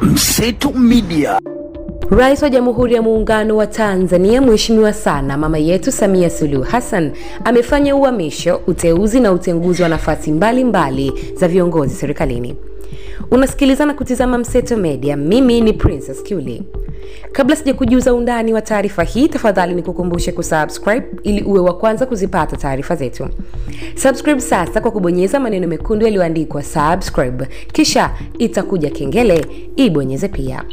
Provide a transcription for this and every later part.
Mseto Media. Rais wa Jamhuri ya Muungano wa Tanzania Mheshimiwa sana Mama yetu Samia Suluhu Hassan amefanya uhamisho, uteuzi na utenguzi wa nafasi mbalimbali za viongozi serikalini. Unasikiliza na kutizama Mseto Media. Mimi ni Princess Kiuli. Kabla sijakujuza undani wa taarifa hii, tafadhali nikukumbushe kusubscribe ili uwe wa kwanza kuzipata taarifa zetu. Subscribe sasa kwa kubonyeza maneno mekundu yaliyoandikwa subscribe, kisha itakuja kengele, ibonyeze pia.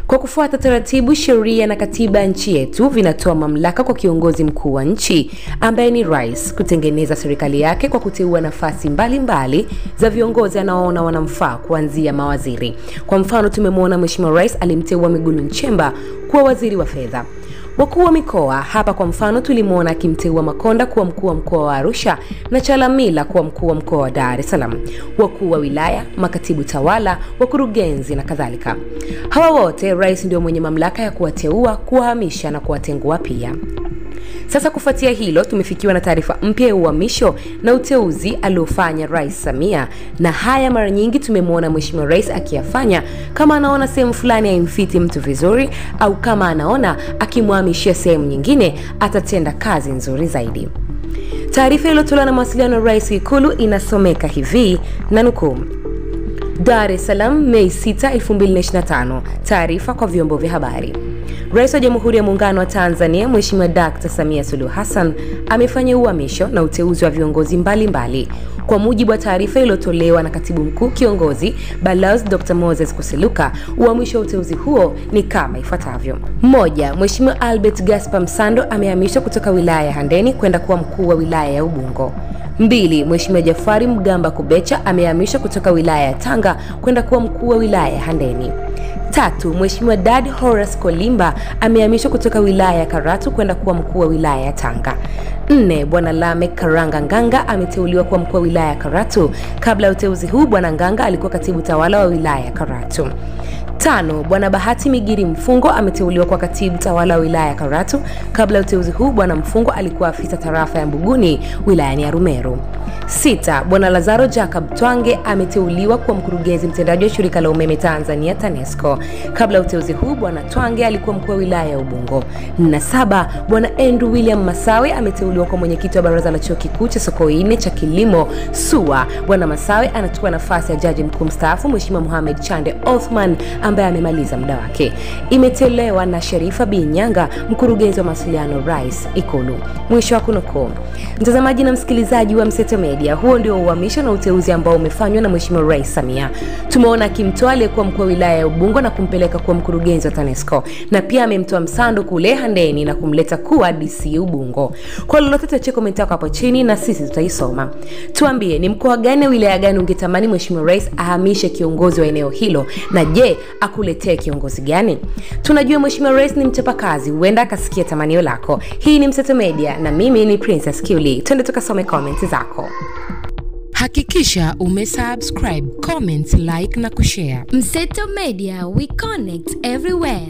Kwa kufuata taratibu, sheria na katiba nchi yetu vinatoa mamlaka kwa kiongozi mkuu wa nchi ambaye ni rais kutengeneza serikali yake kwa kuteua nafasi mbalimbali za viongozi anaoona wanamfaa, kuanzia mawaziri. Kwa mfano, tumemwona Mheshimiwa Rais alimteua Mwigulu Nchemba kuwa waziri wa fedha. Wakuu wa mikoa hapa kwa mfano tulimuona akimteua Makonda kuwa mkuu wa mkoa wa Arusha na Chalamila kuwa mkuu wa mkoa wa Dar es Salaam, wakuu wa wilaya, makatibu tawala, wakurugenzi na kadhalika. Hawa wote rais ndio mwenye mamlaka ya kuwateua, kuwahamisha na kuwatengua pia. Sasa kufuatia hilo, tumefikiwa na taarifa mpya ya uhamisho na uteuzi aliofanya Rais Samia, na haya mara nyingi tumemwona Mheshimiwa Rais akiyafanya kama anaona sehemu fulani haimfiti mtu vizuri, au kama anaona akimhamishia sehemu nyingine atatenda kazi nzuri zaidi. Taarifa iliyotolewa na mawasiliano Rais Ikulu inasomeka hivi, na nukuu: Dar es Salaam, Mei 6, 2025. Taarifa kwa vyombo vya habari. Rais wa Jamhuri ya Muungano wa Tanzania Mheshimiwa Dr. Samia Suluhu Hassan amefanya uhamisho na uteuzi wa viongozi mbalimbali. Kwa mujibu wa taarifa iliyotolewa na Katibu Mkuu Kiongozi Balozi Dr. Moses Kusiluka, uhamisho wa uteuzi huo ni kama ifuatavyo. 1. Mheshimiwa Albert Gaspar Msando amehamishwa kutoka wilaya ya Handeni kwenda kuwa mkuu wa wilaya ya Ubungo. 2. Mheshimiwa Jafari Mgamba Kubecha amehamishwa kutoka wilaya ya Tanga kwenda kuwa mkuu wa wilaya ya Handeni. 3. Mheshimiwa Dad Horace Kolimba amehamishwa kutoka wilaya ya Karatu kwenda kuwa mkuu wa wilaya ya Tanga. 4. Bwana Lamek Karanga Nganga ameteuliwa kuwa mkuu wa wilaya ya Karatu. Kabla ya uteuzi huu, Bwana Nganga alikuwa katibu tawala wa wilaya ya Karatu. 5. Bwana Bahati Migiri Mfungo ameteuliwa kwa katibu tawala wa wilaya ya Karatu. Kabla ya uteuzi huu, Bwana Mfungo alikuwa afisa tarafa ya Mbuguni wilayani ya Rumeru. 6. Bwana Lazaro Jacob Twange ameteuliwa kuwa mkurugenzi mtendaji wa shirika la umeme Tanzania TANESCO. Kabla ya uteuzi huu, Bwana Twange alikuwa mkuu wa wilaya ya Ubungo. 7. Bwana Andrew William Masawe ameteuliwa kwa mwenyekiti wa baraza la chuo kikuu cha Sokoine cha kilimo SUA. Bwana Masawe anachukua nafasi ya jaji mkuu mstaafu Mheshimiwa Mohamed Chande Othman ambaye amemaliza muda wake. Imetolewa na Sharifa Binyanga, mkurugenzi wa mawasiliano Rais Ikulu. Mwisho wa kunukuu. Mtazamaji na msikilizaji wa Mseto Media, huo ndio uhamisho na uteuzi ambao umefanywa na Mheshimiwa Rais Samia. Tumeona akimtoa aliyekuwa mkuu wa wilaya ya Ubungo na kumpeleka kuwa mkurugenzi wa TANESCO, na pia amemtoa Msando kule Handeni na kumleta kuwa DC Ubungo. Kwa lolote tuache comment yako hapo chini na sisi tutaisoma. Tuambie ni mkoa gani na wilaya gani ungetamani Mheshimiwa Rais ahamishe kiongozi wa eneo hilo, na je, akuletee kiongozi gani? Tunajua Mheshimiwa Rais ni mchapakazi, huenda akasikia tamanio lako. Hii ni Mseto Media na mimi ni Princess Kiuli. Twende tukasome comment zako. Hakikisha umesubscribe, comment, like na kushare. Mseto Media, we connect everywhere.